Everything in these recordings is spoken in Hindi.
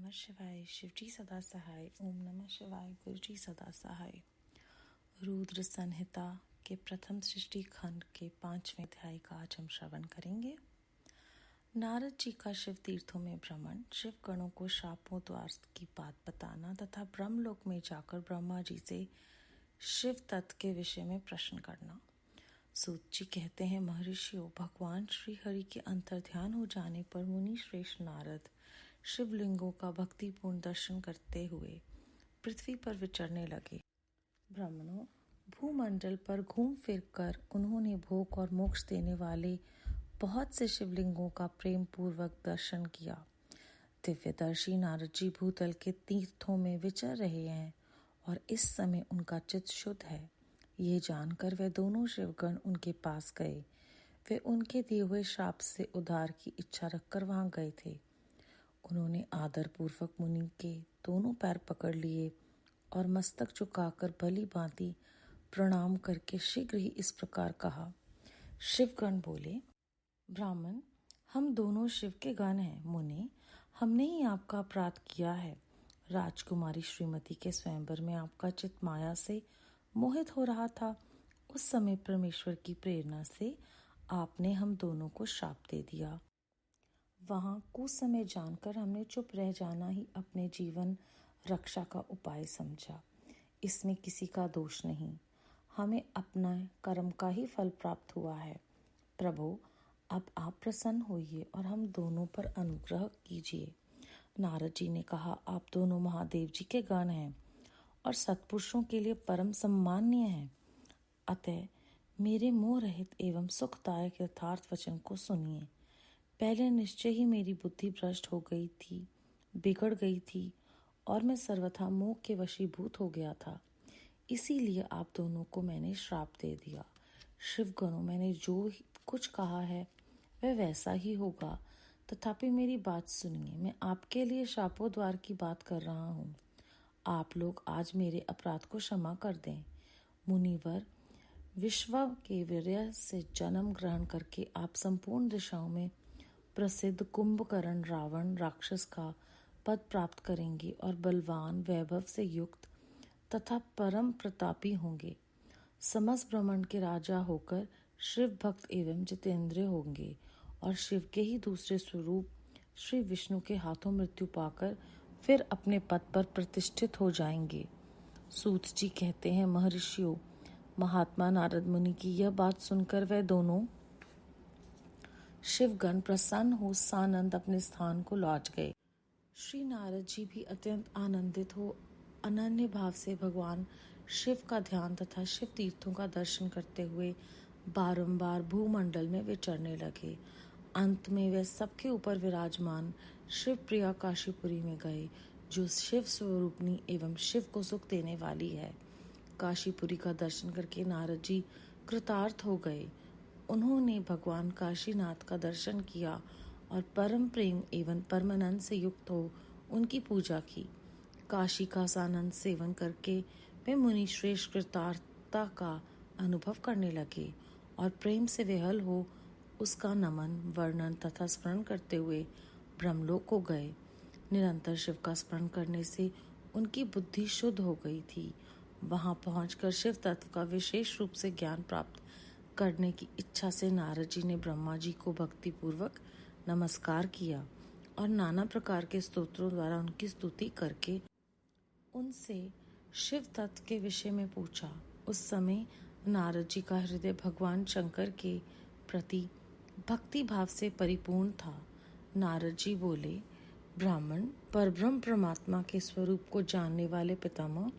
नमः शिवाय। शिवजी सदा सहाय। ओम नमः शिवाय। गुरुजी सदा सहाय। रुद्र संहिता के प्रथम सृष्टि खंड के 5वें अध्याय का आज हम श्रवण करेंगे। नारद जी का शिव तीर्थों में भ्रमण, शिव गणों को शापों द्वार की बात बताना तथा ब्रह्मलोक में जाकर ब्रह्मा जी से शिव तत्व के विषय में प्रश्न करना। सूत जी कहते हैं, महर्षियों, भगवान श्री हरि के अंतर्ध्यान हो जाने पर मुनि श्रेष्ठ नारद शिवलिंगों का भक्तिपूर्ण दर्शन करते हुए पृथ्वी पर विचरने लगे। ब्राह्मणों, भूमंडल पर घूम फिर कर उन्होंने भोग और मोक्ष देने वाले बहुत से शिवलिंगों का प्रेम पूर्वक दर्शन किया। दिव्यदर्शी नारद जी भूतल के तीर्थों में विचर रहे हैं और इस समय उनका चित्त शुद्ध है। ये जानकर वे दोनों शिवगण उनके पास गए। वे उनके दिए हुए शाप से उद्धार की इच्छा रखकर वहां गए थे। उन्होंने आदर पूर्वक मुनि के दोनों पैर पकड़ लिए और मस्तक झुकाकर भली भांति प्रणाम करके शीघ्र ही इस प्रकार कहा। शिवगण बोले, ब्राह्मण, हम दोनों शिव के गण हैं। मुनि, हमने ही आपका अपराध किया है। राजकुमारी श्रीमती के स्वयंवर में आपका चित्त माया से मोहित हो रहा था। उस समय परमेश्वर की प्रेरणा से आपने हम दोनों को शाप दे दिया। वहां कुसमय जानकर हमने चुप रह जाना ही अपने जीवन रक्षा का उपाय समझा। इसमें किसी का दोष नहीं, हमें अपना कर्म का ही फल प्राप्त हुआ है। प्रभु, अब आप प्रसन्न होइए और हम दोनों पर अनुग्रह कीजिए। नारद जी ने कहा, आप दोनों महादेव जी के गण हैं और सत्पुरुषों के लिए परम सम्माननीय हैं। अतः मेरे मोह रहित एवं सुखदायक यथार्थ वचन को सुनिए। पहले निश्चय ही मेरी बुद्धि भ्रष्ट हो गई थी, बिगड़ गई थी और मैं सर्वथा मोह के वशीभूत हो गया था। इसीलिए आप दोनों को मैंने श्राप दे दिया। शिवगणों, मैंने जो कुछ कहा है वह वैसा ही होगा, तथापि मेरी बात सुनिए। मैं आपके लिए शापोद्वार की बात कर रहा हूँ। आप लोग आज मेरे अपराध को क्षमा कर दें। मुनिवर, विश्व के वीर्य से जन्म ग्रहण करके आप संपूर्ण दिशाओं में प्रसिद्ध कुंभकर्ण रावण राक्षस का पद प्राप्त करेंगे और बलवान वैभव से युक्त तथा परम प्रतापी होंगे। समस्त ब्रह्मांड के राजा होकर शिव भक्त एवं जितेंद्रिय होंगे और शिव के ही दूसरे स्वरूप श्री विष्णु के हाथों मृत्यु पाकर फिर अपने पद पर प्रतिष्ठित हो जाएंगे। सूत जी कहते हैं, महर्षियों, महात्मा नारद मुनि की यह बात सुनकर वह दोनों शिवगण प्रसन्न हो सानंद अपने स्थान को लौट गए। श्री नारद जी भी अत्यंत आनंदित हो अनन्य भाव से भगवान शिव का ध्यान तथा शिव तीर्थों का दर्शन करते हुए बारंबार भूमंडल में विचरने लगे। अंत में वे सबके ऊपर विराजमान शिव प्रिया काशीपुरी में गए, जो शिव स्वरूपनी एवं शिव को सुख देने वाली है। काशीपुरी का दर्शन करके नारद जी कृतार्थ हो गए। उन्होंने भगवान काशीनाथ का दर्शन किया और परम प्रेम एवं परमानंद से युक्त हो उनकी पूजा की। काशी का सानंद सेवन करके वे मुनि श्रेष्ठ कृतार्थता का अनुभव करने लगे और प्रेम से विहल हो उसका नमन, वर्णन तथा स्मरण करते हुए ब्रह्मलोक को गए। निरंतर शिव का स्मरण करने से उनकी बुद्धि शुद्ध हो गई थी। वहां पहुंचकर शिव तत्व का विशेष रूप से ज्ञान प्राप्त करने की इच्छा से नारद जी ने ब्रह्मा जी को भक्ति पूर्वक नमस्कार किया और नाना प्रकार के स्तोत्रों द्वारा उनकी स्तुति करके उनसे शिव तत्व के विषय में पूछा। उस समय नारद जी का हृदय भगवान शंकर के प्रति भक्ति भाव से परिपूर्ण था। नारद जी बोले, ब्राह्मण, परब्रह्म परमात्मा के स्वरूप को जानने वाले पितामह,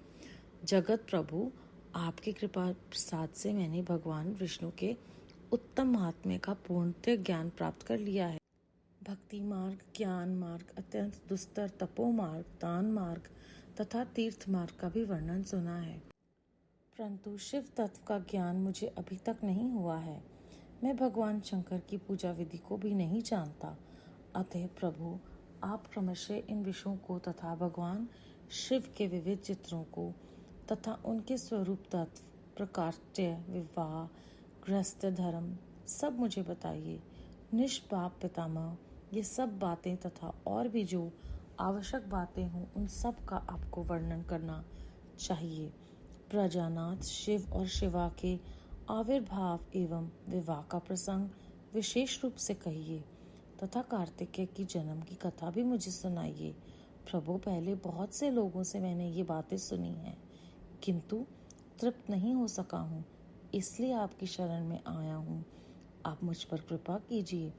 जगत प्रभु, आपकी कृपा प्रसाद से मैंने भगवान विष्णु के उत्तम महात्म्य का पूर्णतः ज्ञान प्राप्त कर लिया है। भक्ति मार्ग, ज्ञान मार्ग, अत्यंत दुस्तर तपो मार्ग, दान मार्ग तथा तीर्थ मार्ग का भी वर्णन सुना है, परंतु शिव तत्व का ज्ञान मुझे अभी तक नहीं हुआ है। मैं भगवान शंकर की पूजा विधि को भी नहीं जानता। अतः प्रभु, आप क्रमशः इन विषयों को तथा भगवान शिव के विविध चित्रों को तथा उनके स्वरूप तत्व, प्रकाट्य, विवाह, गृहस्थ धर्म सब मुझे बताइए। निष्पाप पितामह, ये सब बातें तथा और भी जो आवश्यक बातें हों उन सब का आपको वर्णन करना चाहिए। प्रजानाथ शिव और शिवा के आविर्भाव एवं विवाह का प्रसंग विशेष रूप से कहिए तथा कार्तिकेय की जन्म की कथा भी मुझे सुनाइए। प्रभु, पहले बहुत से लोगों से मैंने ये बातें सुनी हैं, किंतु तृप्त नहीं हो सका हूँ, इसलिए आपकी शरण में आया हूँ। आप मुझ पर कृपा कीजिए।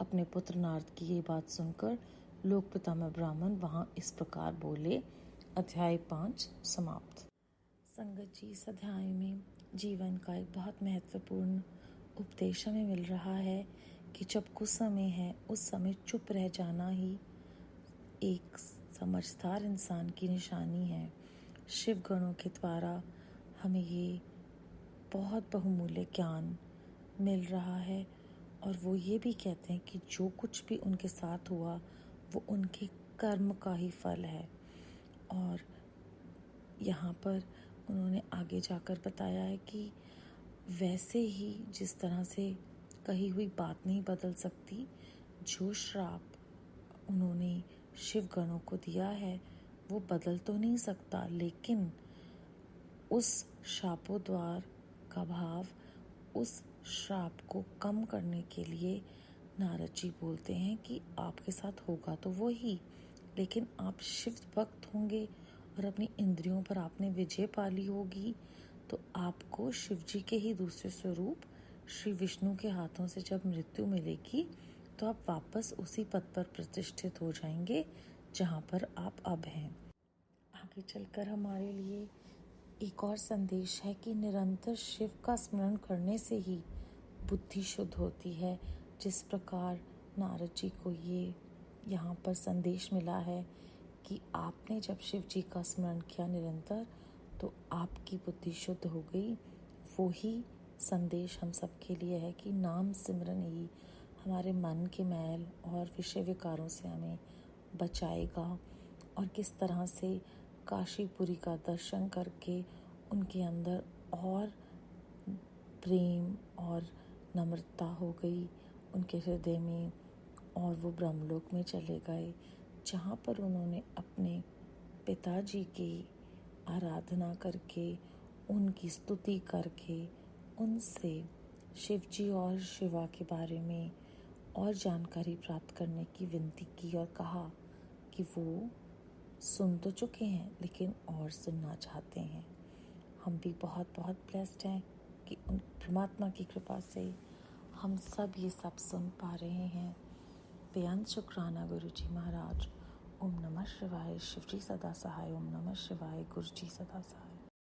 अपने पुत्र नारद की ये बात सुनकर लोक पितामह ब्राह्मण वहाँ इस प्रकार बोले। अध्याय 5 समाप्त। संगत जी, इस अध्याय में जीवन का एक बहुत महत्वपूर्ण उपदेश हमें मिल रहा है कि जब कुछ समय है उस समय चुप रह जाना ही एक समझदार इंसान की निशानी है। शिव गणों के द्वारा हमें ये बहुत बहुमूल्य ज्ञान मिल रहा है और वो ये भी कहते हैं कि जो कुछ भी उनके साथ हुआ वो उनके कर्म का ही फल है। और यहाँ पर उन्होंने आगे जाकर बताया है कि वैसे ही जिस तरह से कही हुई बात नहीं बदल सकती, जो श्राप उन्होंने शिव गणों को दिया है वो बदल तो नहीं सकता, लेकिन उस शापोद्वार का भाव, उस श्राप को कम करने के लिए नारद जी बोलते हैं कि आपके साथ होगा तो वो ही, लेकिन आप शिव भक्त होंगे और अपनी इंद्रियों पर आपने विजय पा ली होगी तो आपको शिव जी के ही दूसरे स्वरूप श्री विष्णु के हाथों से जब मृत्यु मिलेगी तो आप वापस उसी पद पर प्रतिष्ठित हो जाएंगे जहाँ पर आप अब हैं। आगे चलकर हमारे लिए एक और संदेश है कि निरंतर शिव का स्मरण करने से ही बुद्धि शुद्ध होती है। जिस प्रकार नारद जी को ये यहाँ पर संदेश मिला है कि आपने जब शिव जी का स्मरण किया निरंतर तो आपकी बुद्धि शुद्ध हो गई, वो ही संदेश हम सबके लिए है कि नाम सिमरन ही हमारे मन के मैल और विषय विकारों से हमें बचाएगा और किस तरह से काशीपुरी का दर्शन करके उनके अंदर और प्रेम और नम्रता हो गई उनके हृदय में और वो ब्रह्मलोक में चले गए जहाँ पर उन्होंने अपने पिताजी की आराधना करके, उनकी स्तुति करके, उनसे शिव जी और शिवा के बारे में और जानकारी प्राप्त करने की विनती की और कहा कि वो सुन तो चुके हैं लेकिन और सुनना चाहते हैं। हम भी बहुत बहुत ब्लेस्ड हैं कि उन परमात्मा की कृपा से हम सब ये सब सुन पा रहे हैं। बेअंत शुक्राना गुरु जी महाराज। ओम नमः शिवाय। शिव जी सदा सहाय। ओम नमः शिवाय। गुरु जी सदा सहाय।